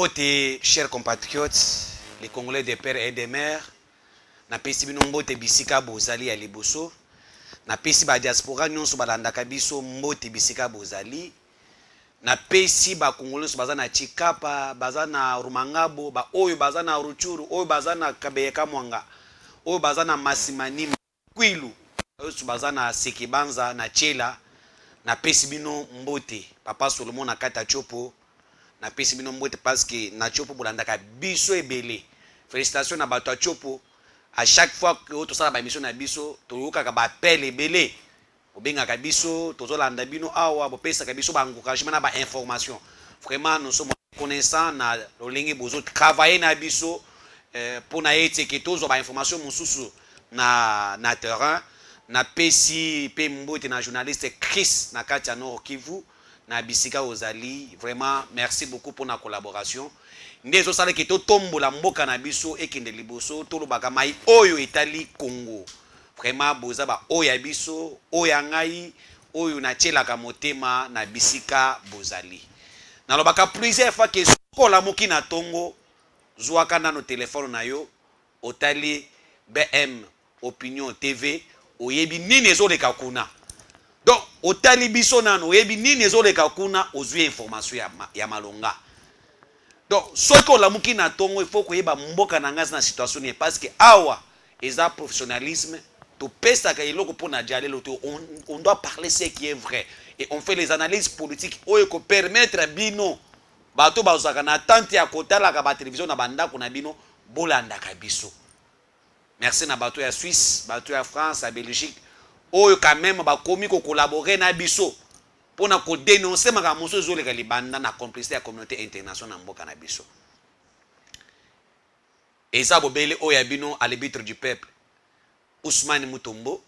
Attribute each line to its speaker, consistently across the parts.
Speaker 1: Mbote, chers compatriotes, les Congolais des pères et des mères, na pesi bino mbote bisika bozali ya liboso, na pesi ba diaspora nyonso balandaka biso mbote bisika bozali, na pesi ba Congolais baza na Chikapa, baza na Rumangabo, ba oyo baza na Ruchuru, oyo baza na Kabeyeka Mwanga, oyo baza na Masimani Kwilu, oyo baza na Sekibanza na Chela, na pesi bino mbote, Papa Solomon na kata chopo. Na pesi bino mbote parce que na chopo bolandaka biso ebele. Félicitations na bato chopo. À chaque fois que to sala ba mission na biso, to yokaka ba appel ebele. Obengaka biso, to zolanda bino awa, bo pesa ka biso ba encouragement na ba information. Vraiment nous sommes connaissants na lolingi bozo travailler na biso pour na ete que tozo ba information mususu na terrain. Na pesi pe mbote na journaliste Chris na kati ya Nord Kivu. Na bisika ozali, vraiment merci beaucoup pour la collaboration. Ndezo sala ke to tombola mboka na biso ekende liboso to lobaka mai oyo etali Congo. Vraiment boza ba oya biso, oya ngai, oyo na chelaka motema na bisika bozali. Na lobaka plusieurs fois ke sokola moki na tongo zwaka na no téléphone na yo otali BM Opinion TV oyebi nini ezoleka kuna. Donc, au talibiso nano, yebi nini ezoleka kuna ozwi information ya malonga. Donc, ce qu'on la muki na tongo, il faut que yeba mboka na ngazi na situation ni parce que awa eza professionnalisme, to pesa ka iloko pona diale loto, on doit parler ce qui est vrai et on fait les analyses politiques oyo ko permettre bino bato bazaka na tante ya kotala ka ba télévision na banda ko na bino bolanda ka biso. Merci na bato ya Suisse, bato ya France, ya Belgique. Oyo quand même ba komi ko collaborer na biso pour na ko dénoncer makamuso zo le libanda na complicité ya communauté internationale mboka na biso. Et ça bobele oya bino à l'arbitre du peuple Ousmane Mutombo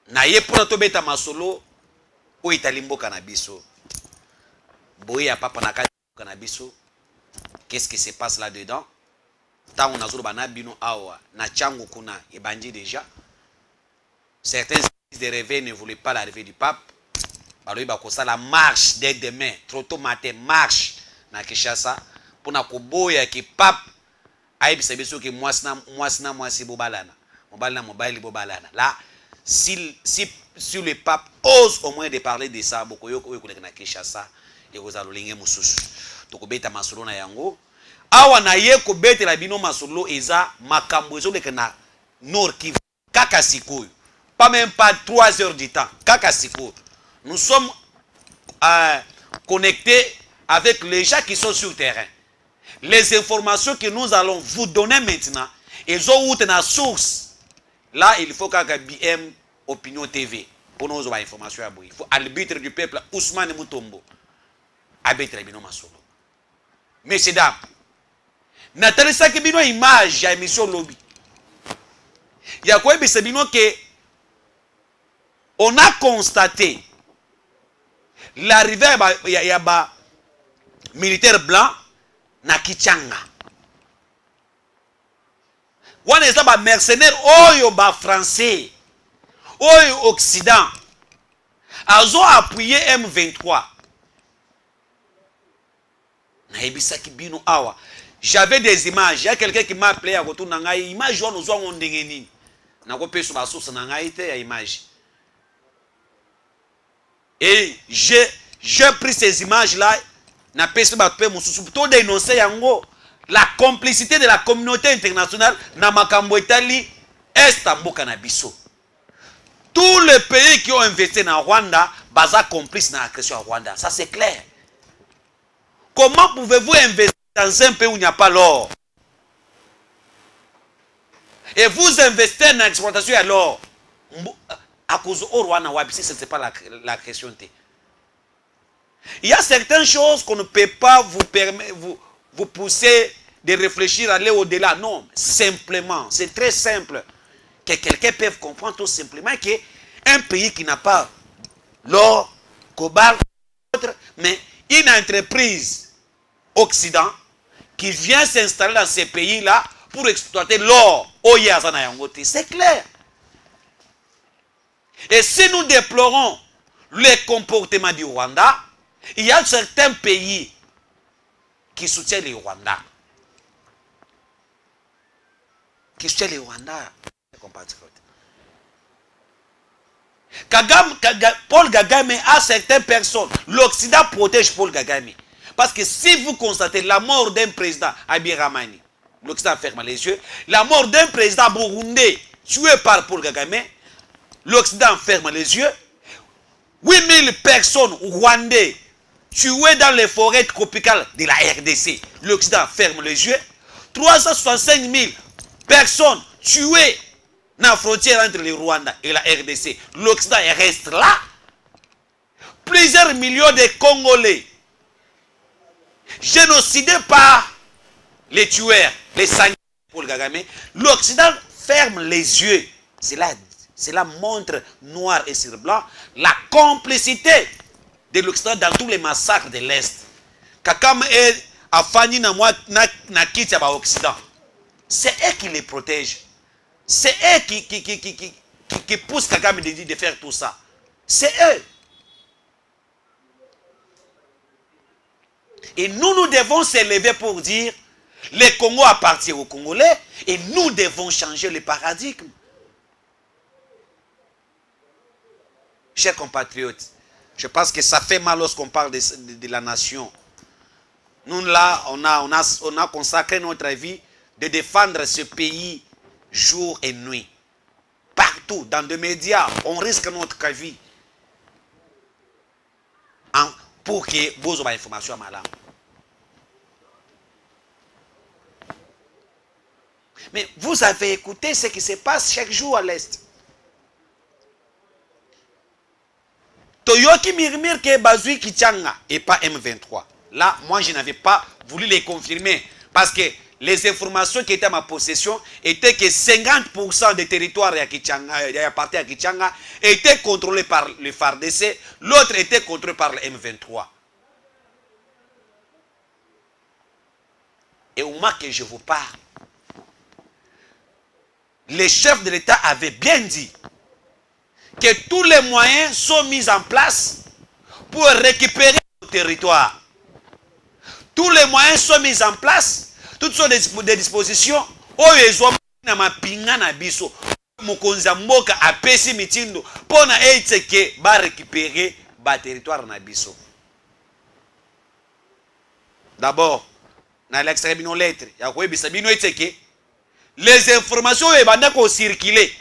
Speaker 1: na ye pour to beta masolo o itali mboka na biso. Boya papa na ka na biso. Qu'est-ce qui se passe là-dedans? Tant on a zo bana bino awa na changu kuna e bandi déjà. Certains de réveil ne voulaient pas l'arrivée du pape. Alors il va ça la marche dès demain, trop tôt matin, marche na Kinshasa pour na koboya ki pape aïe biso que moi si bobalana. Mobile bobalana. Là si le pape ose au moins de parler de ça, boko yoko na Kinshasa et vous allez mususu. To ko beta masolo na yango. Awa na ye ko beta la bino masolo eza makambo ezo le na Nord Kivu kaka sikoyo. Pas même pas 3 heures du temps. Kakasiko. Nous sommes connectés avec les gens qui sont sur le terrain. Les informations que nous allons vous donner maintenant, elles ont une source. Là, il faut qu'un BM Opinion TV pour nous avoir information. Il faut l'arbitre du peuple Ousmane Mutombo. Arbitre Bino Masolo. Messieurs, dames, Nathalie Sakibino image à émission lobby. Il y a quoi Bino que on a constaté l'arrivée de militaires blancs na Kichanga. On est là mercenaires oyo ba français, oyo occident. Ils ont appuyé M23. J'avais des images. Il y a quelqu'un qui m'a appelé à retour na image on nous on ndengeni. Na ko pe sur la source na ngai te image. Et j'ai pris ces images-là, pour dénoncer la complicité de la communauté internationale dans Makambo Italie, Est Canabiso. Tous les pays qui ont investi dans Rwanda, sont complices dans l'agression à Rwanda. Ça c'est clair. Comment pouvez-vous investir dans un pays où il n'y a pas l'or? Et vous investissez dans l'exploitation à l'or? À cause au Rwanda, ce n'est pas la question. Il y a certaines choses qu'on ne peut pas vous pousser de réfléchir, aller au-delà. Non, simplement, c'est très simple. Que quelqu'un peut comprendre tout simplement qu'un pays qui n'a pas l'or, cobalt, mais une entreprise occident qui vient s'installer dans ces pays-là pour exploiter l'or, c'est clair. Et si nous déplorons le comportement du Rwanda, il y a certains pays qui soutient le Rwanda. Qui soutient le Rwanda, compatriotes. Paul Kagame a certaines personnes. L'Occident protège Paul Kagame. Parce que si vous constatez la mort d'un président, Abiy Ramani, l'Occident ferme les yeux. La mort d'un président burundais tué par Paul Kagame, l'Occident ferme les yeux. 8000 personnes rwandais tuées dans les forêts tropicales de la RDC, l'Occident ferme les yeux. 365 000 personnes tuées dans la frontière entre le Rwanda et la RDC, l'Occident reste là. Plusieurs millions de Congolais génocidés par les tueurs, les sanguinaires pour le Kagame, l'Occident ferme les yeux. Cela montre noir et sur blanc la complicité de l'Occident dans tous les massacres de l'Est. Kakam est à Fanny na kiti à l'Occident. C'est eux qui les protègent. C'est eux qui poussent Kagame de faire tout ça. C'est eux. Et nous devons s'élever pour dire le Congo appartient aux Congolais et nous devons changer le paradigme. Chers compatriotes, je pense que ça fait mal lorsqu'on parle de la nation. Nous là, on a consacré notre vie de défendre ce pays jour et nuit. Partout, dans des médias, on risque notre vie pour que vous ayez l'information à malade. Mais vous avez écouté ce qui se passe chaque jour à l'Est. Toyoki murmure que Bazui Kichanga et pas M23. Là, moi, je n'avais pas voulu les confirmer. Parce que les informations qui étaient à ma possession étaient que 50% des territoires à Kichanga étaient contrôlés par le FARDC. L'autre était contrôlé par le M23. Et au moment que je vous parle, les chefs de l'État avaient bien dit que tous les moyens sont mis en place pour récupérer le territoire. Tous les moyens sont mis en place, toutes sortes de dispositions. Oyo na mapinga na biso mokonzi mboka apesi mitindo pona eteke ba récupérer ba territoire na biso. D'abord, na l'extrait bino lettre ya ko ebisa bino eteke les informations ont circulé.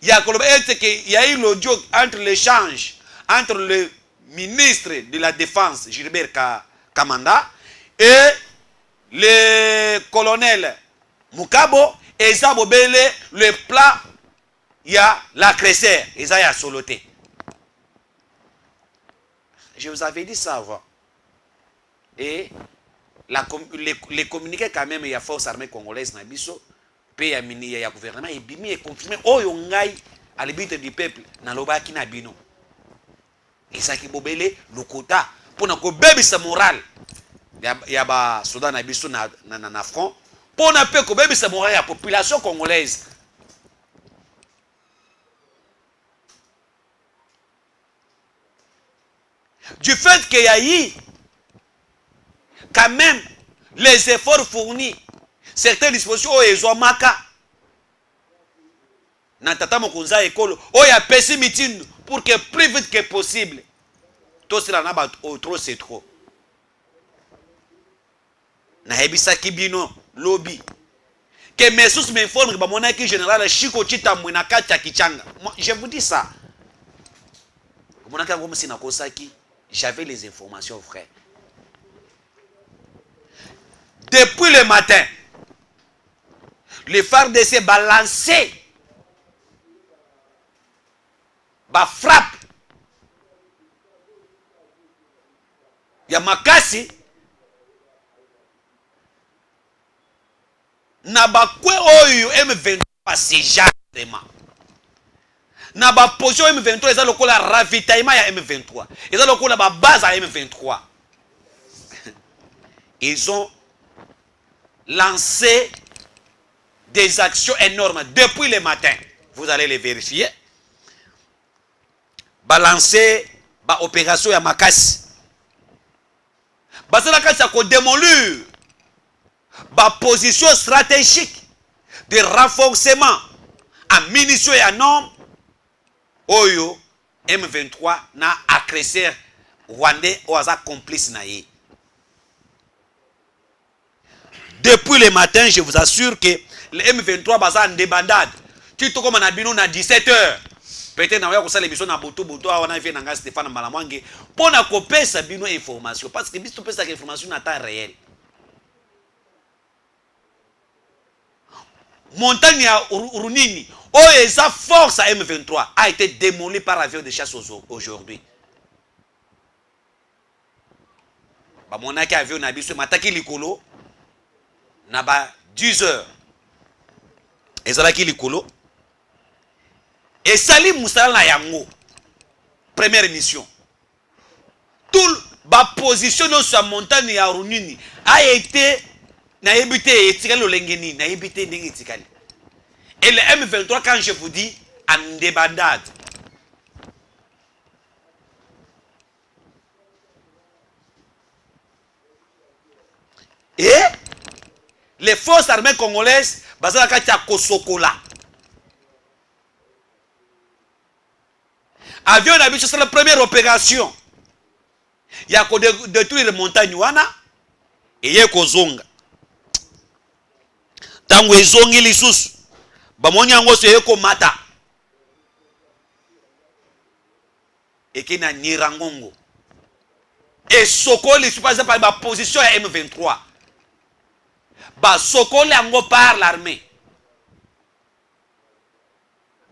Speaker 1: Il y a eu l'audio entre l'échange entre le ministre de la Défense, Gilbert Kamanda, et le colonel Mukabo, et Zabobele, le plat, il y a la Cresser, et ça y a soloté. Je vous avais dit ça avant. Et les communiqués quand même, il y a force armée congolaise dans Bisso. Il y a gouvernement et bimi est confirmé oh yongai à l'habit du peuple na loba ki na bino et ça qui bobele le quota pour na ko bébé sa moral ya ba Soudan na biso na front pour na pe ko bébé sa moral ya population congolaise. Du fait qu'il y a eu quand même les efforts fournis, certaines dispositions ont maka na tata mokonza ekolo oya pesi mitin pour que plus vite que possible tout cela na ba trop c'est trop na hebisa kibino lobby que mes sources m'informent que ba monaki général Chiko Chitamwe na kati ya Kichanga. Je vous dis ça. Monaki comme si na kosaki, j'avais les informations frère. Depuis le matin, le FARDC balancé, frappe. Il y a Makasi, Nabakwe Oyo M23, c'est jamais. Nabaposition M23, ils ont le ravitaillement à M23. Ils ont la base à M23. Ils ont lancé des actions énormes depuis le matin. Vous allez les vérifier. Balancer opération à Makasi. basala kati ya kodémolir position stratégique de renforcement en munitions et en hommes oyo M23 na agresseur rwandais oaza complice na ye. Depuis le matin, je vous assure que le M23 baza en débandade. Tu te comme na bino na 17h. Peut-être na ko sala émission na boto wana vie na Stéphane Malamwange pour na kopesa bino information parce que biso pesa information na temps réel. Montagne ya Runini, sa force à M23 a été démolie par avion de chasse aujourd'hui. Ba monaki avion na biso mataki likolo na ba 10h. Ezalaki likolo. Et Sali Moussala na yango. Première mission. Tout ba position sur la montagne ya Runini a été na ebité etikali olengeni na ebité ndenge etikali. Et le M23 quand je vous dis en débandade. Et les forces armées congolaises bazala kati ya Kosokola. Avion na biso c'est la première opération. Il y a ko détruire les montagnes wana et ye kozonga. Tango ezongi lisusu bamoni yango so ye komata. Ekina Nirangongo. Et Sokoli se passe par ma position à M23. Ba Sokoli yango par l'armée.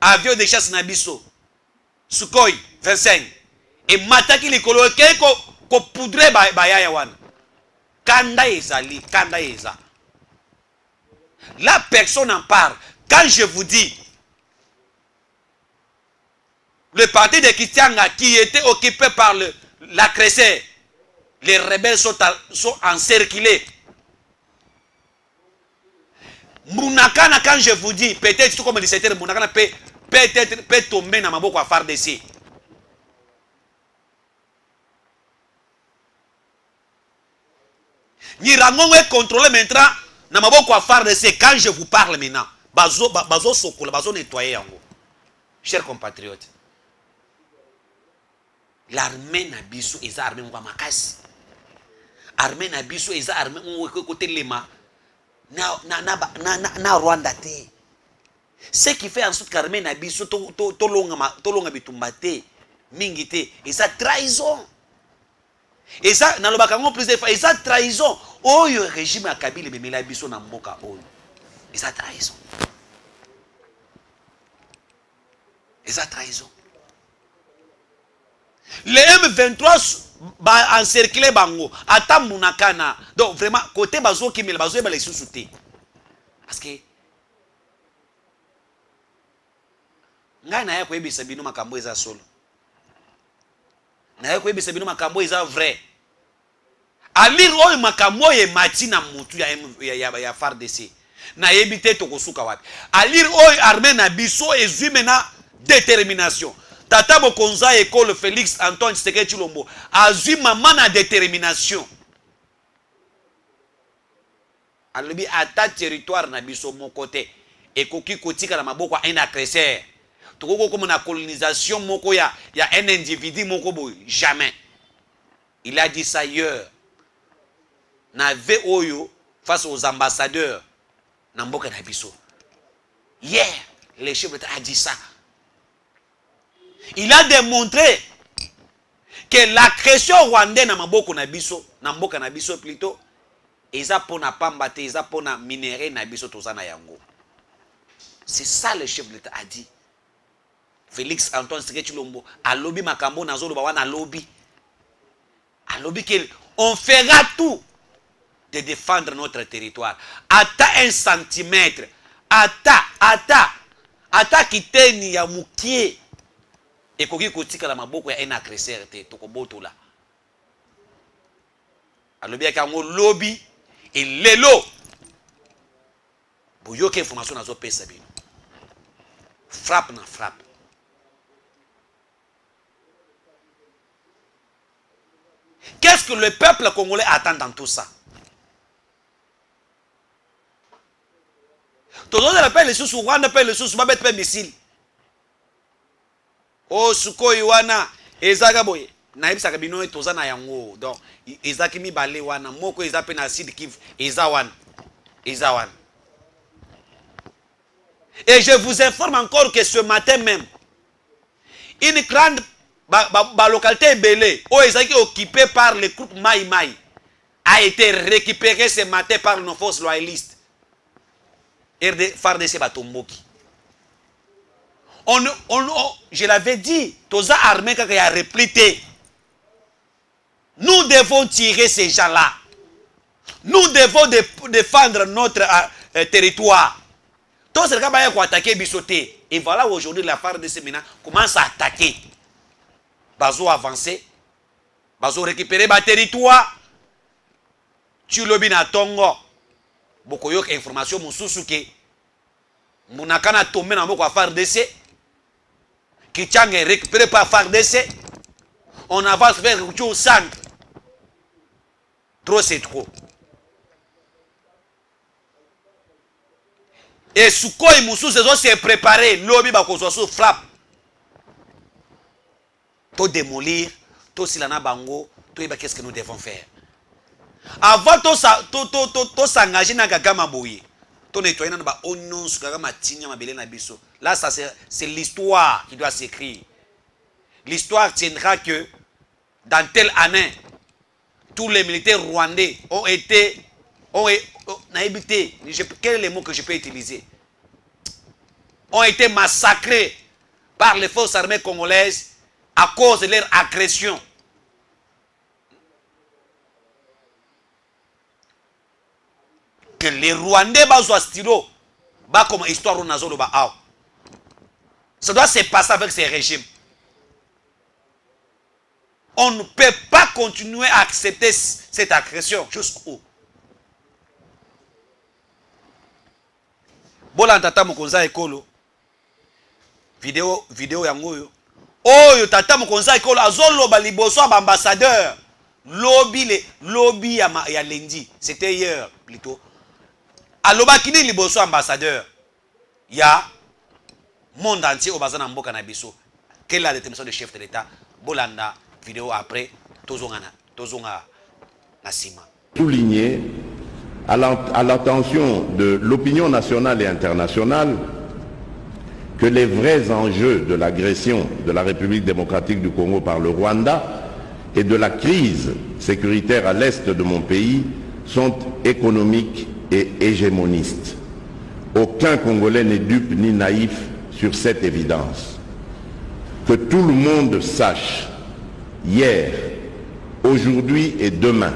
Speaker 1: Avion de chasse na biso. Sukhoi 25 et mataki likolo ke ko poudre ba yaya wana kanda ezali kanda eza. La personne en parle quand je vous dis le parti de Kitianga qui était occupé par l'agresseur, les rebelles sont encerclés. Mounakana, quand je vous dis peut-être comme 17h Mounakana peut tomber dans ma boko à FARDC. Nirangongo est contrôlé maintenant dans ma boko à FARDC quand je vous parle maintenant. Bazo sokola, bazo nettoyer yango. Chers compatriotes, l'armée na biso eza armée ngwa makasi. Armée na biso eza armée ngwa côté lema na Rwanda te. Ce qui fait en sorte qu'armée na biso to longa bitumbate mingite et ça trahison. Et ça na lobaka ngo plus de fois et ça trahison. Oyo régime ya Kabila bemela biso na mboka oyo. Et ça trahison. Et ça trahison. Les M23 ba encercler bango ata munakana. Donc vraiment côté bazo kimela bazo ba les sous-souté. Parce que ngai na yako ebisa bino makambo eza solo. Na yako ebisa bino makambo eza vrai. Alir oyo makambo ye mati na mutu ya FARDC. Na yebite tokosuka wapi. Alir oyo armée na biso ezwi na détermination. Tata Bokonza école Félix Antoine Tshisekedi Tshilombo azwi mama na détermination. Alobi ata territoire na biso mon côté ekoki kotika na maboko un agresseur. Toko comme na colonisation moko ya un individu moko boy jamais. Il a dit ça hier. Na ve oyo face aux ambassadeurs na mboka na biso. Hier, le chef d'État a dit ça. Il a démontré que l'agression rwandaise na maboko na biso, na mboka na biso plutôt, eza pona pamba te, eza pona minéraux na biso tozana yango. C'est ça le chef d'État a dit. Félix Antoine Tshisekedi Tshilombo alobi makambo nazo loba wana alobi. Alobi que on fera tout de défendre notre territoire. Ata un centimètre, ata kiteni ya mukie ekoki kotika la maboko ya un agresseur te tokobotola. Alobi akango lobby et lelo boyoke information nazo pesa bino. Frappe na frappe. Qu'est-ce que le peuple congolais attend dans tout ça? Tout le monde appelle les sous, Rwanda appelle les sous, Babet appelle missile. Oh, Suko Iwana, Ezaga boy. Naïb Sakabino et Tozana Yango. Donc, Ezakimi Bale Wana, Moko Ezapen Acid Kiv, Ezawan. Ezawan. Et je vous informe encore que ce matin même, une grande localité Belé, où Ezaki occupée par le groupe Maï Maï, a été récupérée ce matin par nos forces loyalistes. FARDC Batomboki. Je l'avais dit, Toza armée qui a répliqué. Nous devons tirer ces gens-là. Nous devons défendre notre territoire. Tous ces gars qui ont attaqué Bissoté. Et voilà aujourd'hui la FARDC maintenant commence à attaquer. Bazo avancer. Bazo récupérer le territoire. Tu l'obis na Tongo. Beaucoup yok information mususuke. Munakana tombe na moko FARDC. Kichang est récupéré par FARDC. On avance vers le centre. Trop c'est trop. Et Sukhoi Moussou s'est préparé. L'obi bakozo frappe. To démolir. To silana bango. To iba qu'est-ce que nous devons faire. Avant to s'engager dans Kagama Boye. To nettoyer dans ba oignon sur Kagama Tinya Mabele na biso. Là ça c'est l'histoire qui doit s'écrire. L'histoire tiendra que dans telle année, tous les militaires rwandais ont été quel est le mot que je peux utiliser? Ont été massacrés par les forces armées congolaises à cause de leur agression. Que les Rwandais basent stylo, comme histoire nazolo ba. Ça doit se passer avec ces régimes. On ne peut pas continuer à accepter cette agression jusqu'où. Bola tata mokonza ekolo vidéo yango yo oyo tata mokonza ekolo azoloba liboso ba ambassadeur lobby ya lundi, c'était hier plutôt. Aloba kini liboso ambassadeur ya monde entier au bazana mboka na biso. Quelle est la détermination du chef de l'État? Bolanda vidéo après tozonga nasima.
Speaker 2: Souligner à l'attention de l'opinion nationale et internationale que les vrais enjeux de l'agression de la République démocratique du Congo par le Rwanda et de la crise sécuritaire à l'est de mon pays sont économiques et hégémonistes. Aucun Congolais n'est dupe ni naïf sur cette évidence. Que tout le monde sache, hier, aujourd'hui et demain,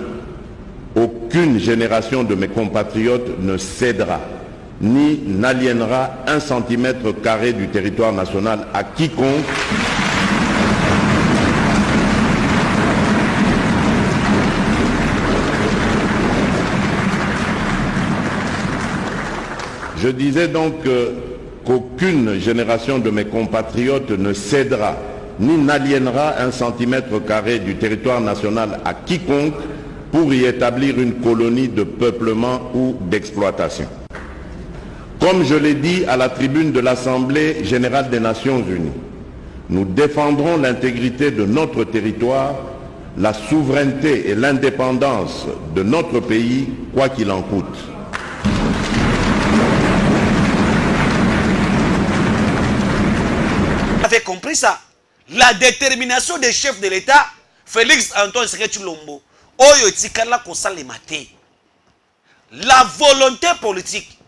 Speaker 2: aucune génération de mes compatriotes ne cédera ni n'aliénera 1 centimètre carré du territoire national à quiconque Je disais donc qu'aucune génération de mes compatriotes ne cédera ni n'aliénera 1 centimètre carré du territoire national à quiconque pour y établir une colonie de peuplement ou d'exploitation. Comme je l'ai dit à la tribune de l'Assemblée générale des Nations Unies, nous défendrons l'intégrité de notre territoire, la souveraineté et l'indépendance de notre pays, quoi qu'il en coûte.
Speaker 1: Vous avez compris ça? La détermination des chefs de l'État, Félix Antoine Tshisekedi Tshilombo, Oyo Tikala Kosale Mate, la volonté politique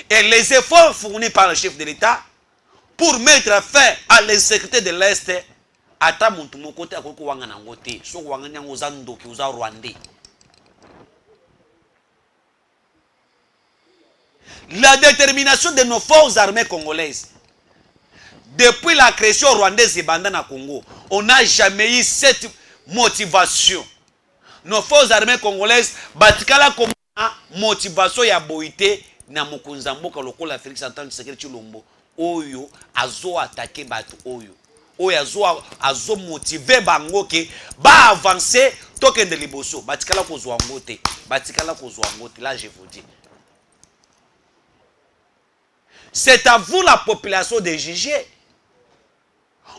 Speaker 1: et les efforts fournis par le chef de l'État pour mettre fin à l'insécurité de l'Est, ata muntu mokote akoko wanga nangote, so wanga nyango zando ki uza Rwandais. La détermination de nos forces armées congolaises. Depuis l'agression rwandaise et bandana Congo, on n'a jamais eu cette motivation. Nos forces armées congolaises, batikala comme motivation ya boité na mokonzamboka lokola Félix Antoine Tshisekedi Tshilombo, oyo azo attaquer batu oyo. oyo azo motiver bango ke ba avancer tokende liboso batikala kozwa ngo te batikala kozwa ngo te. Là je vous dis, c'est à vous la population de juger.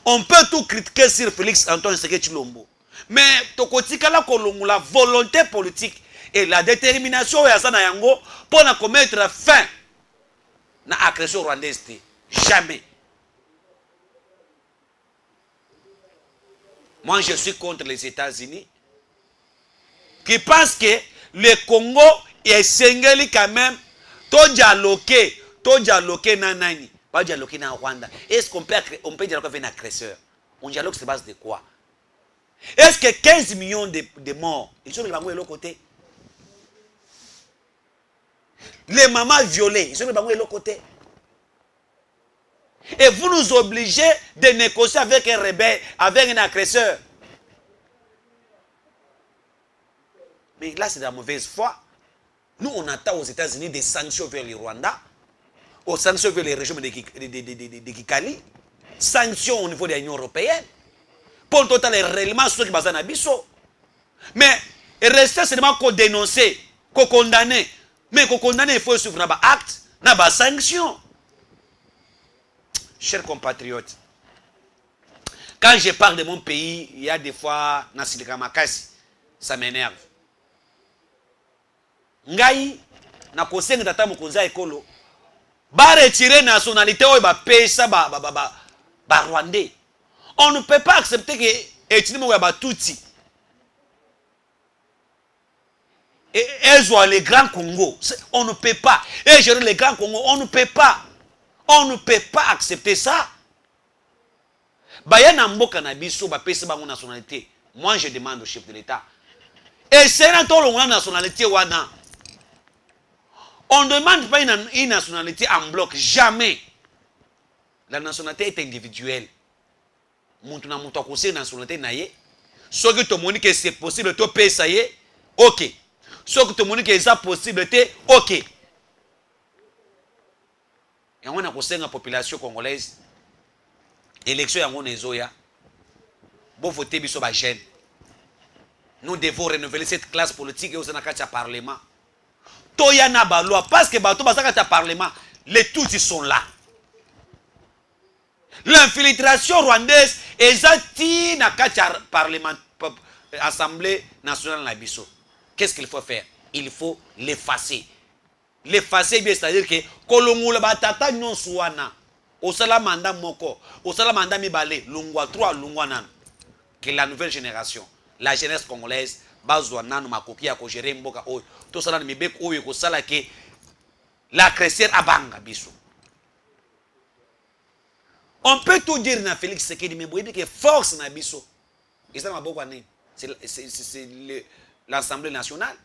Speaker 1: On peut tout critiquer sur Félix Antoine Tshisekedi Tshilombo, mais tokotikala kolongola volonté politique et la détermination ya sana yango pour na commettre fin na agression rwandaise. Jamais. Moi, je suis contre les États-Unis qui pensent que le Congo est singeli quand même. To dialoguer nanani, pas dialoguer na Rwanda. Est-ce qu'on peut dialoguer avec un agresseur? On dialogue sur base de quoi? Est-ce que 15 millions de morts, ils sont de l'autre côté? Les mamans violées, ils sont de l'autre côté? Et vous nous obligez de négocier avec un rebelle, avec un agresseur. Mais là, c'est de la mauvaise foi. Nous, on attend aux États-Unis des sanctions vers le Rwanda, aux sanctions vers les régimes de Kikali, sanctions au niveau de l'Union européenne, pour total réellement ceux qui basent en abisso. Mais rester seulement qu'on dénoncer, qu'on condamner. Mais qu'on condamner, il faut suivre un acte, une sanction. Chers compatriotes, quand je parle de mon pays, il y a des fois, ça m'énerve. Ngai, na kosenga tata mokonza ekolo, ba retirer nationalité ou ba pesa ba rwandais. On ne peut pas accepter que etinimo ya ba tutsi. Et elles ont les grands Congo. On ne peut pas. Et gérer les grands Congo, on ne peut pas. On ne peut pas accepter ça. Baya na mboka na biso ba pesa bango nationalité. Moi je demande au chef de l'État. Et c'est na to longa nationalité wana. On ne demande pas une nationalité en bloc, jamais. La nationalité est individuelle. Muntu na mutu akose nationalité na ye. Ce que tu moni que c'est possible to payer ça y est. OK. Ce que tu moni que c'est possible OK. Et on a conseillé la population congolaise, élection yango nezoya, bon voter biso ba jeune. Nous devons renouveler cette classe politique et au Sénat parlement. Toya na ba loi parce que bato basaka parlement, les tous ils sont là. L'infiltration rwandaise est na kacha parlement assemblée nationale na biso. Qu'est-ce qu'il faut faire? Il faut l'effacer. L'effacer, c'est-à-dire que kolongola batata nyonso wana osala mandat moko osala mandat mibale longwa 3 longwa nan que la nouvelle génération, la jeunesse congolaise bazwa nanu makoki ya ko gérer mboka oyo to sala mibeko oyo ko sala ke la crescer abanga biso. On peut tout dire na Félix Tshisekedi mais boyebi que force na biso ezala maboko nini? C'est l'Assemblée nationale.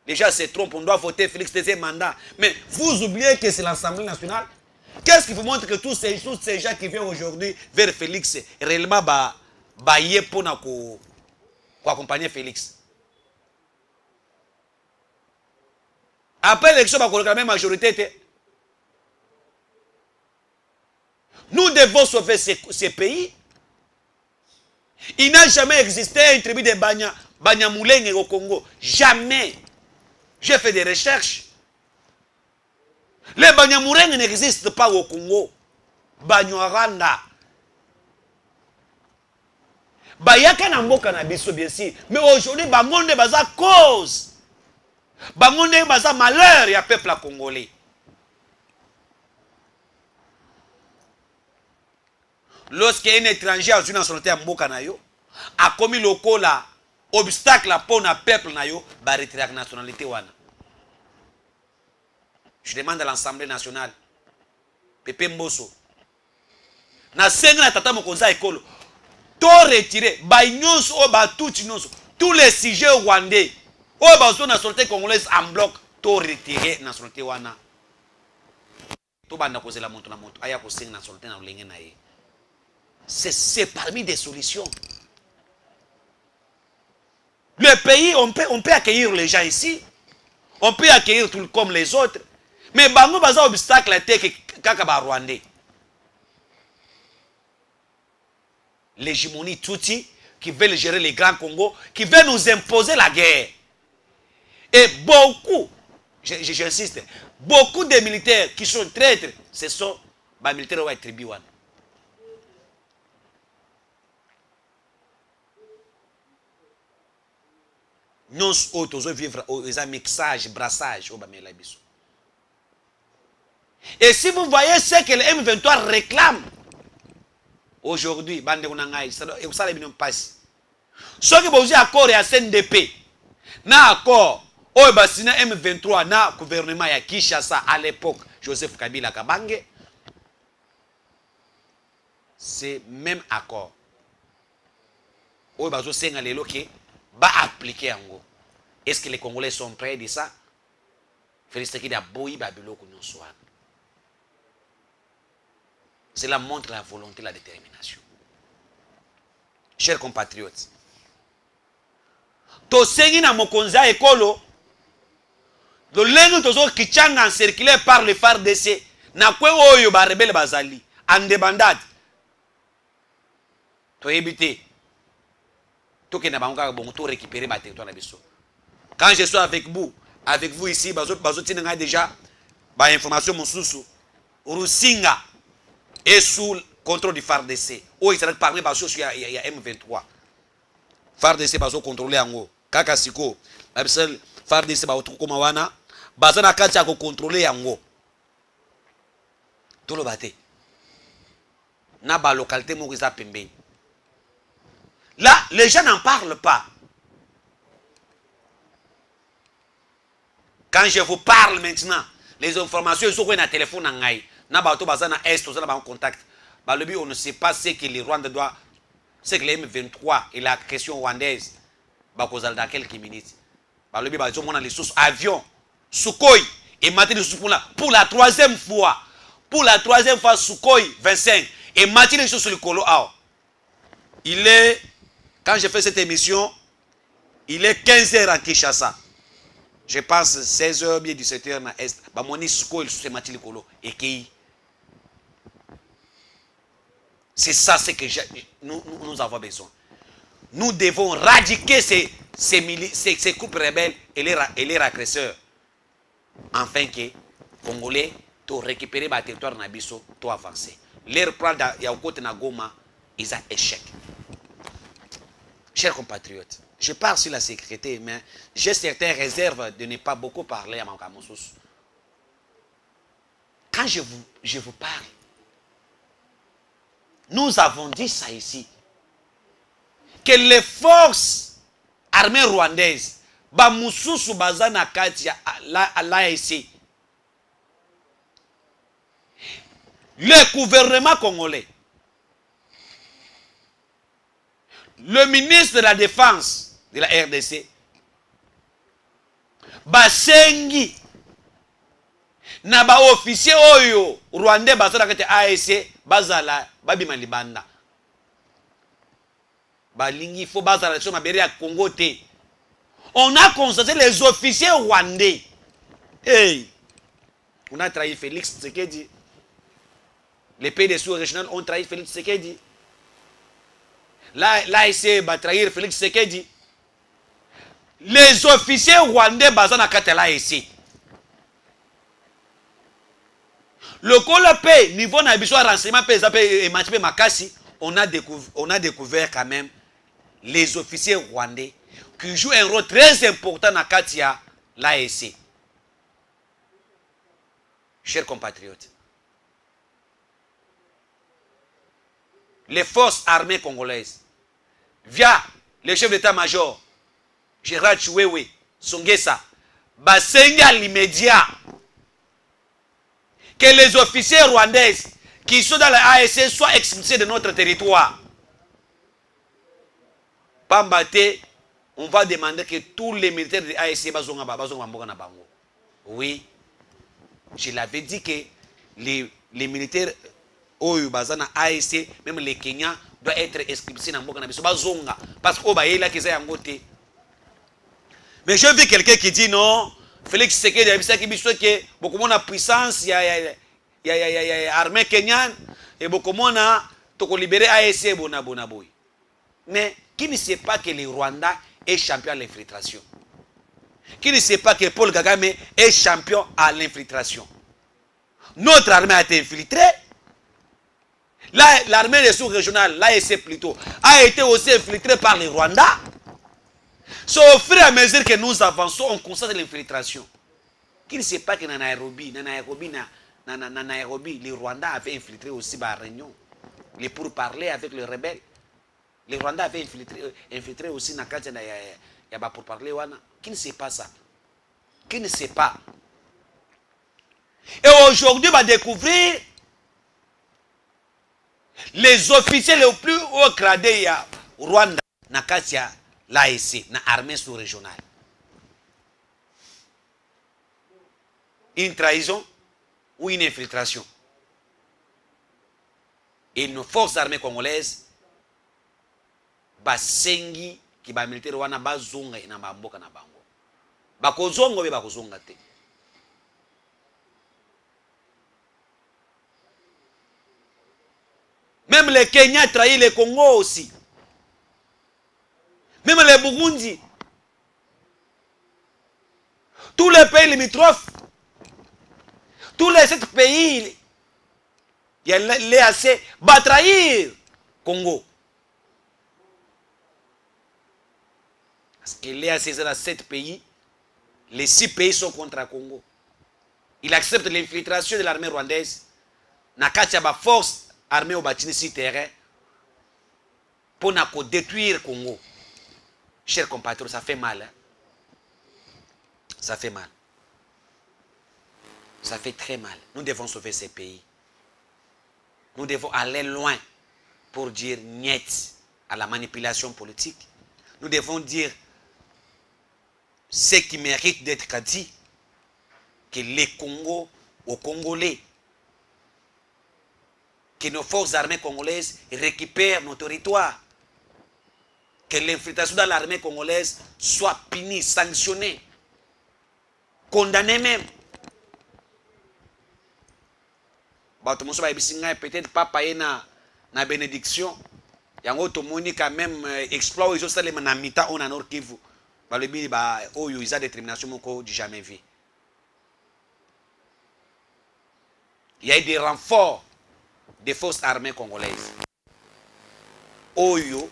Speaker 1: Les gens se trompent, on doit voter Félix deuxième mandat. Mais vous oubliez que c'est l'Assemblée nationale. Qu'est-ce qui vous montre que tous ces gens qui viennent aujourd'hui vers Félix, réellement, pour accompagner Félix. Après l'élection, on va la même majorité. Nous devons sauver ces pays. Il n'a jamais existé une tribu de Banyamulenge au Congo. Jamais. J'ai fait des recherches. Les Banyamulenge n'existent pas au Congo. Banyarwanda. Bayaka na mboka na biso bien sûr. Mais aujourd'hui, Bangonde baza cause. Bangonde baza malheur ya peuple congolais. Lorsque un étranger a une nationalité à mboka na yo, a commis le cola obstacle pour le peuple na yo, ba retirer la nationalité wana. Je demande à l'Assemblée nationale, Pepe Mboso, na senga na tata mokonza ekolo, to retirer ba nyonso o ba tout nyonso, tous les sujets rwandais, o ba zo nationalité congolaise en bloc, to retirer nationalité wana. To banda kozela monto na monto, aya ko senga nationalité na ulenge na ye. C'est parmi des solutions. Le pays, on peut accueillir les gens ici. On peut accueillir tout comme les autres. Mais bango baza obstacle à te kaka ba Rwandais. l'hégémonie Tutsi, qui veulent gérer les grands Congo, qui veulent nous imposer la guerre. Et beaucoup, j'insiste, beaucoup de militaires qui sont traîtres, ce sont les militaires de la tribu. Nous autres vivre un mixage, brassage. Et si vous voyez ce que le M23 réclame aujourd'hui, vous savez bien passe. Ce que vous avez accord à CNDP, na accord au bassin M23 na gouvernement ya Kinshasa à l'époque Joseph Kabila Kabange, c'est même accord. Au bazo senga lelo ke ba appliquer ango. Est-ce que les Congolais sont prêts de ça? Félicité da boyi babilo kunyo soa. Cela montre la volonté, la détermination. Chers compatriotes, to sengi na mokonza ekolo, le lengo tozo kichanga encerclé par le FARDC, na kwe oyo ba rebelle bazali, en débandade. To éviter. To ke na bango bon to récupérer ba territoire na biso. Quand je suis avec vous ici, bazo tinanga déjà ba information mosusu. Rusinga et sous contrôle du FARDC. Oh, il s'est parlé il y a M23. FARDC bazo contrôler ango. Kaka siko. Absel FARDC ba otuko mawana. Bazana kati ko contrôler ango. Tout le baté. Na ba localité mo kiza pembeni. Là, les gens n'en parlent pas. Quand je vous parle maintenant, les informations sont dans le téléphone en gaï. Na ba to bazana est, on a contact. Bah le but on ne sait pas ce que les Rwandais doivent, ce que les M23 et la question rwandaise, bah causal dans quelques minutes. Bah le but bah on a les sources avions, Sukhoi et Mathieu pour la troisième fois. Pour la troisième fois Sukhoi 25 et Mathieu sur le colo. Il est, quand je fais cette émission, il est 15h en Kinshasa. Je pense 16h bien 17h dans l'Est. Bah mon Sukhoi sur Mathieu colo et qui. C'est ça ce que nous avons besoin. Nous devons radiquer ces groupes rebelles et les agresseurs. Afin que les Congolais to récupérer le territoire nabiso, to avancer. Leur plan de Goma, ils ont échec. Chers compatriotes, je parle sur la sécurité, mais j'ai certaines réserves de ne pas beaucoup parler à Makamosus. Quand je vous parle, nous avons dit ça ici, que les forces armées rwandaises, Bamususu Bazana Katia, l'AEC, le gouvernement congolais, le ministre de la Défense de la RDC, Basengi, Naba officier Oyo, Rwandais Bazana Katia AEC, Bazala, Babima Libanda. Balingi, faut Bazala, sur ma béri à Congo T. On a constaté les officiers rwandais. Hey! On a trahi Félix Tshisekedi. Les pays des sous-régionaux ont trahi Félix Tshisekedi. L'AEC va trahir Félix Tshisekedi. Les officiers rwandais basés dans l'AEC. Le Colopé, niveau d'ambition renseignement et Makassi, on a découvert quand même les officiers rwandais qui jouent un rôle très important dans Katia, l'AEC. Chers compatriotes, les forces armées congolaises, via le chef d'état-major, Gérard Chouewe, Songesa, Basenga l'immédiat, que les officiers rwandais qui sont dans l'AEC soient expulsés de notre territoire. Pambate, on va demander que tous les militaires de l'AEC bazonga. Oui, je l'avais dit que les militaires Oyo bazana AEC, même les Kenyans, doivent être expulsés dans le bazonga. Parce que est là qui est en côté. Mais je vis quelqu'un qui dit non. Félix Tshisekedi a dit que beaucoup de puissance, il y a armée kenyane et beaucoup de Tu libérer ASC bonaboy. Mais qui ne sait pas que le Rwanda est champion à l'infiltration? Qui ne sait pas que Paul Kagame est champion à l'infiltration? Notre armée a été infiltrée. L'armée des sous-régionales, l'ASC plutôt, a été aussi infiltrée par le Rwanda. C'est au fur et à mesure que nous avançons, on constate l'infiltration. Qui ne sait pas que dans Nairobi, le Rwanda avait infiltré aussi par réunion. Pour parler avec les rebelles. Le Rwanda avait infiltré aussi dans Katia pour parler. Qui ne sait pas ça? Qui ne sait pas? Et aujourd'hui, on va découvrir les officiers les plus haut gradés au Rwanda, dans Katia, l'ASC, dans l'armée sous-régionale. Une trahison ou une infiltration. Et nos forces armées congolaises, basengi ki ba militaire wana bazonga ina mboka na bango. Bakozonga be bakozonga te. Même le Kenya trahit le Congo aussi. Même le Burundi. Tous les pays limitrophes. Tous les 7 pays, il y a l'EAC, va trahir Congo. Parce que l'EAC, c'est dans 7 pays, les 6 pays sont contre le Congo. Il accepte l'infiltration de l'armée rwandaise. Nakatia ba force armée au bâtiment sur terrain pour détruire le Congo. Chers compatriotes, ça fait mal. Hein? Ça fait mal. Ça fait très mal. Nous devons sauver ces pays. Nous devons aller loin pour dire niet à la manipulation politique. Nous devons dire ce qui mérite d'être dit, que les Congos aux Congolais, que nos forces armées congolaises récupèrent nos territoires, que l'infiltration dans l'armée congolaise soit punie, sanctionnée, condamnée même. Peut-être pas payer na bénédiction. Yango tomoni quand même exploit ils ont salé na mita on a Nord Kivu. Ba le bi ba oyo ils a détermination moko du jamais vu. Il y a eu des renforts des forces armées congolaises. Oyo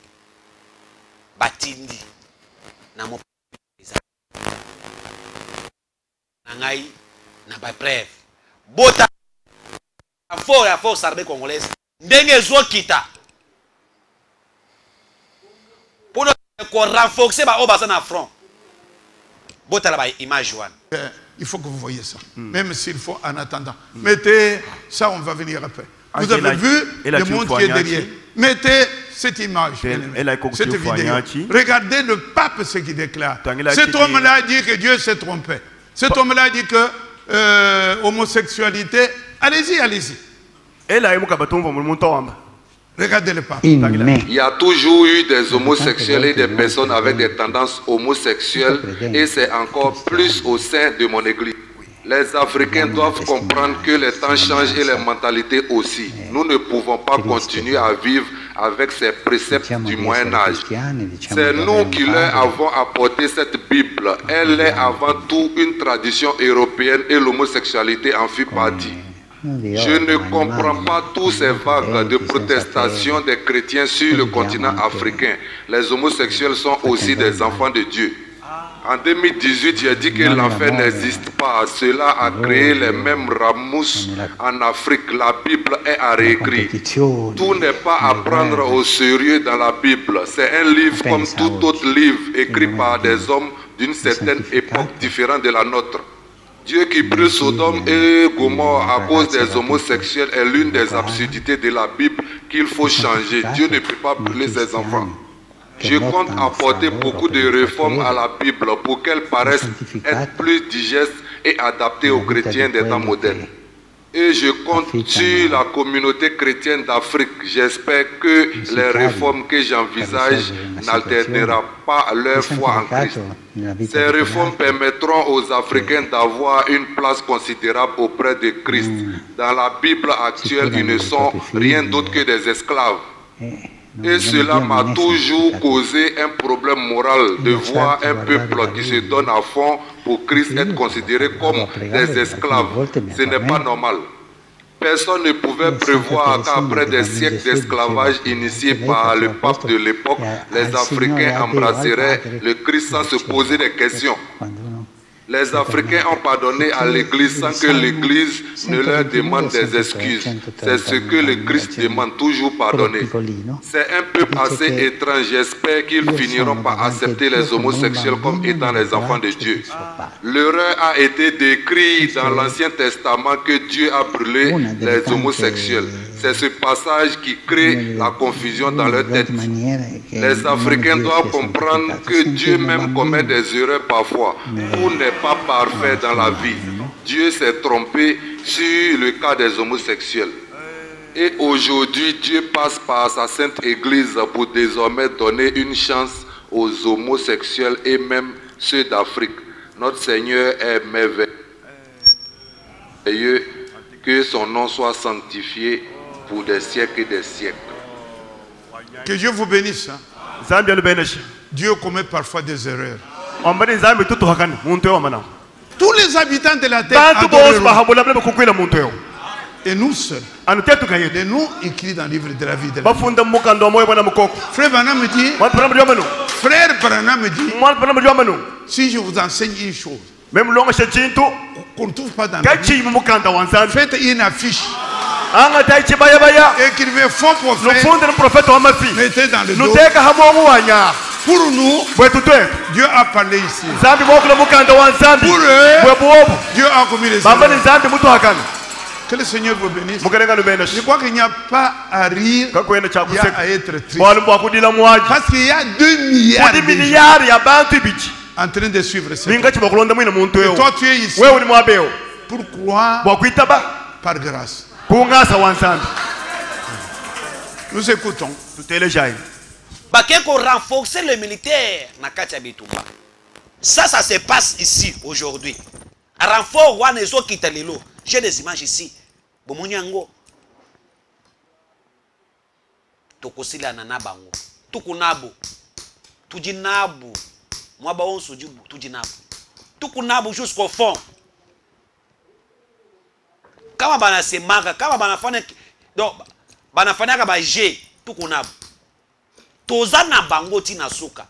Speaker 1: batindi na mo nangai na ba bref. Bota fort la force armée congolaise ndenge zo kita pour renforcer ba obasa na front botala ba image one.
Speaker 3: Il faut que vous voyez ça, même s'il faut en attendant. Mettez ça, on va venir après. Vous avez vu le monde qui est derrière. Mettez cette image, cette vidéo. Regardez le pape ce qu'il déclare. Cet homme-là a dit que Dieu s'est trompé. Cet homme-là a dit que homosexualité, allez-y, allez-y. Regardez le pape.
Speaker 4: Il y a toujours eu des homosexuels et des personnes avec des tendances homosexuelles et c'est encore plus au sein de mon église. Les Africains doivent comprendre que les temps changent et les mentalités aussi. Nous ne pouvons pas continuer à vivre avec ces préceptes du Moyen-Âge. C'est nous qui leur avons apporté cette Bible. Elle est avant tout une tradition européenne et l'homosexualité en fait partie. Je ne comprends pas tous ces vagues de protestation des chrétiens sur le continent africain. Les homosexuels sont aussi des enfants de Dieu. En 2018, j'ai dit que l'enfer n'existe pas. Cela a créé les mêmes ramousses en Afrique. La Bible est à réécrire. Tout n'est pas à prendre au sérieux dans la Bible. C'est un livre comme tout autre livre écrit par des hommes d'une certaine époque différente de la nôtre. Dieu qui brûle Sodome et Gomorrhe à cause des homosexuels est l'une des absurdités de la Bible qu'il faut changer. Dieu ne peut pas brûler ses enfants. Je compte apporter beaucoup de réformes à la Bible pour qu'elle paraisse être plus digeste et adaptée aux chrétiens des temps modernes. Et je compte sur la communauté chrétienne d'Afrique. J'espère que les réformes que j'envisage n'altéreront pas leur foi en Christ. Ces réformes permettront aux Africains d'avoir une place considérable auprès de Christ. Dans la Bible actuelle, ils ne sont rien d'autre que des esclaves. Et cela m'a toujours causé un problème moral de voir un peuple qui se donne à fond pour Christ être considéré comme des esclaves. Ce n'est pas normal. Personne ne pouvait prévoir qu'après des siècles d'esclavage initiés par le pape de l'époque, les Africains embrasseraient le Christ sans se poser des questions. Les Africains ont pardonné à l'Église sans que l'Église ne leur demande des excuses. C'est ce que le Christ demande, toujours pardonner. C'est un peuple assez étrange. J'espère qu'ils finiront par accepter les homosexuels comme étant les enfants de Dieu. L'erreur a été décrite dans l'Ancien Testament que Dieu a brûlé les homosexuels. C'est ce passage qui crée la confusion dans leur tête. Les Africains doivent comprendre que Dieu même commet des erreurs parfois. Tout n'est pas parfait dans la vie. Dieu s'est trompé sur le cas des homosexuels. Et aujourd'hui, Dieu passe par sa sainte Église pour désormais donner une chance aux homosexuels et même ceux d'Afrique. Notre Seigneur est merveilleux. Que son nom soit sanctifié pour des siècles et des siècles.
Speaker 3: Que Dieu vous bénisse. Dieu commet parfois des erreurs. Tous les habitants de la terre adoreront. Et nous seuls. Les noms écrits dans le livre de la vie de la vie. Frère Branham me dit, si je vous enseigne une chose, qu'on ne trouve pas dans la Bible, faites une affiche. Écrivez fond prophète, mettez dans le dos. Pour nous, Dieu a parlé ici. Pour eux, Dieu a commis les erreurs. Que le Seigneur vous bénisse. Je crois qu'il n'y a pas à rire, il y a à être triste. Parce qu'il y a 2 milliards en train de suivre ça. Et toi tu es ici. Pourquoi? Par grâce. Nous écoutons.
Speaker 1: Renforcer le militaire. Ça se passe ici aujourd'hui. Renfort Wanezo Kitalilo. J'ai des images ici. Bomunyango. Tokosila nanabango. Tukunabu. Tujinabu. Mwaba onso jubu. Tujinabu. Tukunabu jusqu'au fond. Kama bana semaka, kama bana fana donc bana fana ka ba G, tukunabu. Toza na bango tina suka.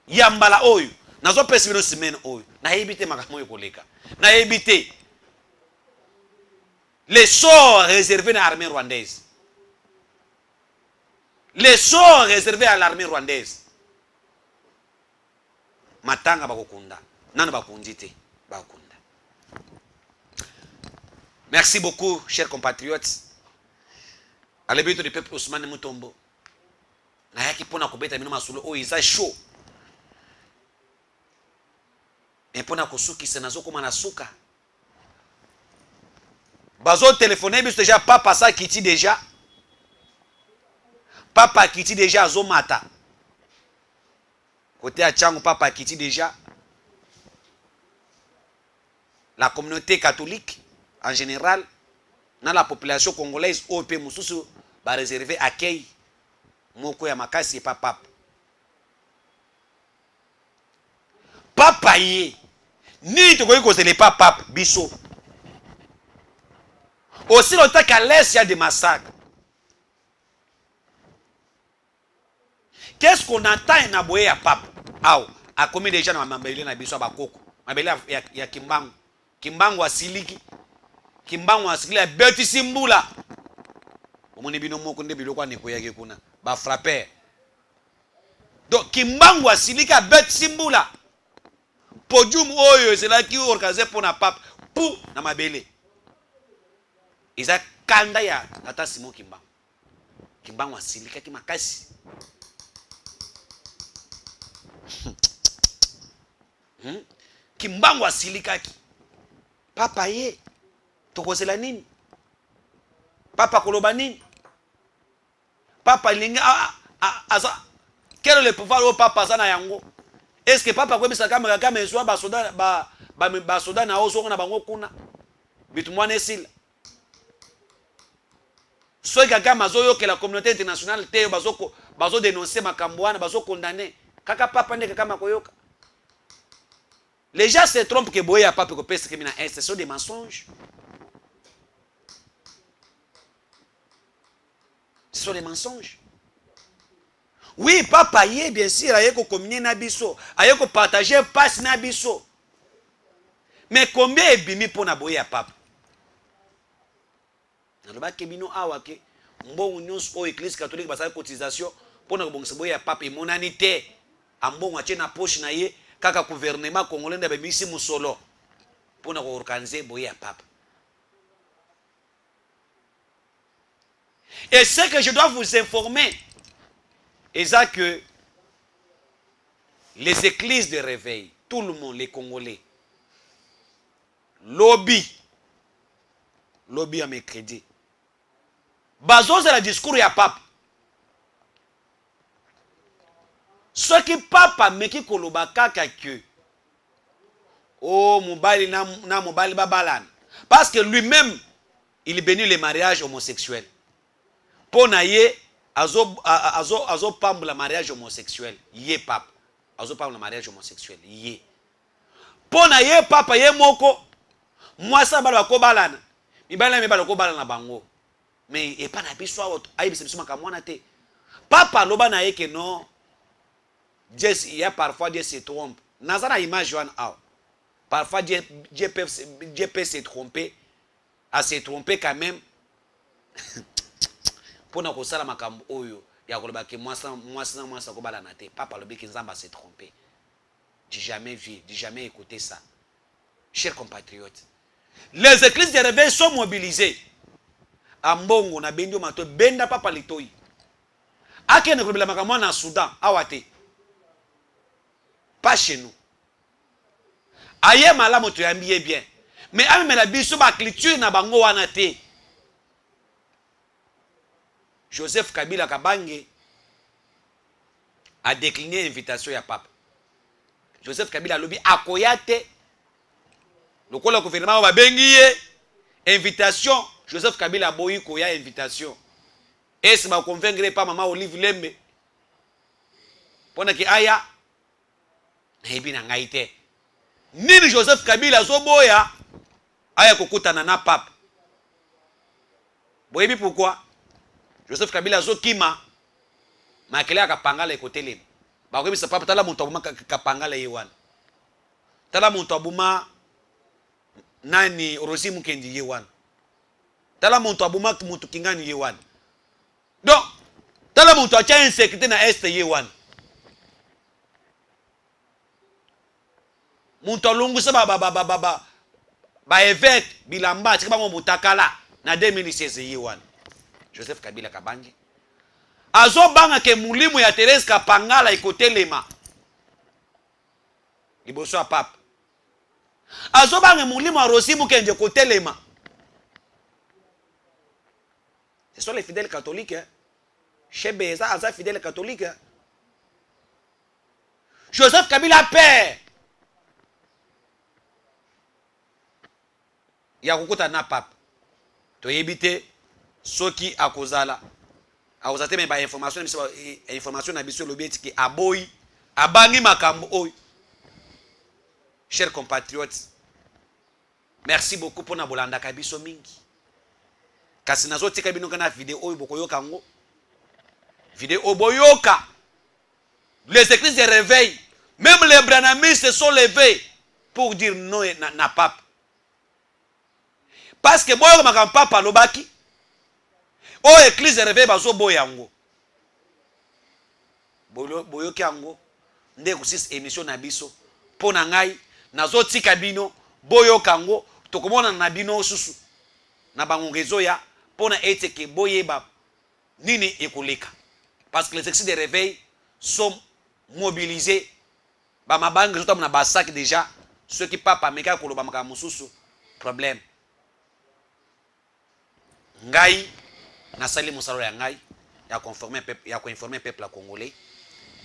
Speaker 1: Yambala oyo. Nazo pesi bino semaine oyo. Na ebite makamo yokoleka. Na ebite les sorts réservés à l'armée rwandaise. Les sorts réservés à l'armée rwandaise. Matanga bakokunda. Nana bakundite. Bakunda. Merci beaucoup, chers compatriotes. À l'ébito du peuple Ousmane Mutombo. Nayaki pona kobeta mino masulo o isa chaud. Et pona kosuki senazo koma na suka. Bazo téléphoner bis déjà papa ça kiti déjà. Papa kiti déjà zo mata. Côté à Tchango papa kiti déjà. La communauté catholique en général dans la population congolaise OP mususu ba réserver accueil moko ya makasi et papa. Papa yé ni to koyi ko c'est les papa biso. Aussi longtemps qu'à l'est, il y a des massacres. Qu'est-ce qu'on entend en aboyer à pape? À combien de gens dans Mambélé na biso bakoko? Mambélé ya Kimbangu. Kimbangu asiliki. Kimbangu asiliki ya Beti Simbula. Omoni bino moko nde biloko ne koyake kuna. Ba frapper. Donc Kimbangu asiliki ya Beti Simbula. Podium oyo c'est là qui organisé pour na pape pour na Mambélé. Iza kanda ya tata Simon Kimbangu. Kimbangu asilika ki makasi. Kimbangu asilika ki. Papa ye. Tokozela nini? Papa Kolobani. Papa Linga. Quel est le pouvoir au papa Zana Yango? Est-ce que papa Kwebisa Kamera soit Basoda na Ozo na Bango Kuna? Bitumwane Sil. Soit Gagama Zoyo que la communauté internationale te bazo dénoncer Makambouana, bazo condamner. Kaka papa ne kaka makoyoka. Les gens se trompent que Boya papa ko pèse que ce sont des mensonges. Ce sont des mensonges. Oui, papa y est bien sûr, il faut communier nabiso, il faut partager passe nabiso. Mais combien est bimi pour Boya papa? Naloba kebino awake mbongo nyonso o église catholique basala cotisation pour na bongisa Boya papa monanité ambongo atie na poche na ye kaka gouvernement congolais na bimisi musolo pour na organiser Boya papa. Et ce que je dois vous informer est ça que les églises de réveil, tout le monde, les Congolais, lobby à mes crédits. Bazo c'est le discours ya pape. Ce qui papa me qui koloba kaka que oh mobile na mobile babalan parce que lui-même il bénit les mariages homosexuels. Pour naie azo pamble le mariage homosexuel. Yé pape. Azo pamble le mariage homosexuel. Yé. Pour naie papa yé moko. Moi ça balo ko balana. Mi balo ko balana bango. Mais et pas na biso auto. Ayi biso makamwana te. Papa loba na ye que non. Dieu il y a parfois Dieu se trompe. Nazana image Joan A. Parfois Dieu peut se tromper. À se tromper quand même. Pour na kosala makambo oyo ya koloba ke moi ça ko balana te. Papa lobi ki nzamba se tromper. J'ai jamais vu, j'ai jamais écouté ça. Chers compatriotes, les églises de réveil sont mobilisées. Ambongo na bendio mato benda papa litoi. Ake ne problème makambo na Soudan, awate. Pas chez nous. Aye malamu to yambie bien. Mais ame la biso ba culture na bango wana te. Joseph Kabila Kabange a décliné l'invitation à Pape. Joseph Kabila lobi akoyate. Le gouvernement va bengiye invitation. Joseph Kabila boyi koya invitation. Est-ce que convaincre pas maman Olive Lembe? Pendant que aya ebi na ngaite. Nini Joseph Kabila zo boya aya kokutana na Pape. Boyebi pourquoi? Joseph Kabila zo kima makele akapangala ekotelema. Ba ko bisa papa tala muntu abuma kapangala yewan. Tala muntu abuma nani Rosi Mukendi yewan. Tala muntu abuma muntu kingani yewan. Donc tala muntu acha insécurité na est yewan. Muntu alungusa ba évêque bilamba tika bango mutakala na 2016 yewan. Joseph Kabila Kabange azo banga ke mulimu ya Thérèse Kapangala ikotelema liboso ya Pape. Azo banga mulimu ya Rosi Mukendi kotelema. Ce sont les fidèles catholiques. Chez Beza aza fidèles catholiques. Joseph Kabila père ya kukuta na Pape to yebite soki akozala akozate me ba information na biso lobeti ki aboyi abangi makambo oyo. Chers compatriotes, merci beaucoup pour na bolanda kabiso mingi. Kasi nazo tika bino kana vidéo oyo bokoyoka ngo. Vidéo oboyoka. Les églises de réveil, même les branamistes se sont levés pour dire non na Pape. Parce que boyo makambo Papa lobaki o église de réveil bazo boyango. Boyoki yango nde kusis émission na biso pona ngai nazo tika bino boyoka yango tokomona na bino susu na bangongezo ya pona eteke boyeba nini ekoleka. Parce que les églises de réveil sont mobilisés ba mabanga zotam na basak déjà ceux qui Papa meka koloba makambo susu problème. Ngai na sali mosalo ya ngai ya informer peuple congolais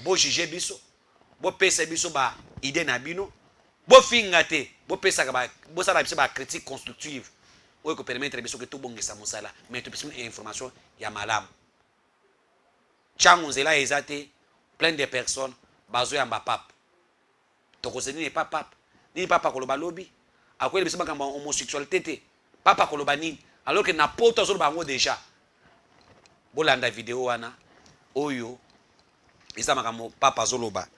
Speaker 1: bo juger biso bo pesa biso ba idée na bino bo finga te bo pesa ka bo sala biso ba critique constructive oyo ko permettre biso que tout bongisa mosala mais to biso information ya malamu changu nzela ezate plein de personnes bazo ya mbapap to ko zeni pas pap ni papa koloba lobi akwele biso bakamba homosexualité te papa koloba nini alors que na poto zo bango déjà bolanda vidéo wana oyo isa makambo papa zoloba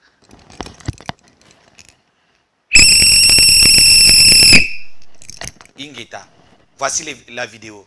Speaker 1: ingeta voici la vidéo.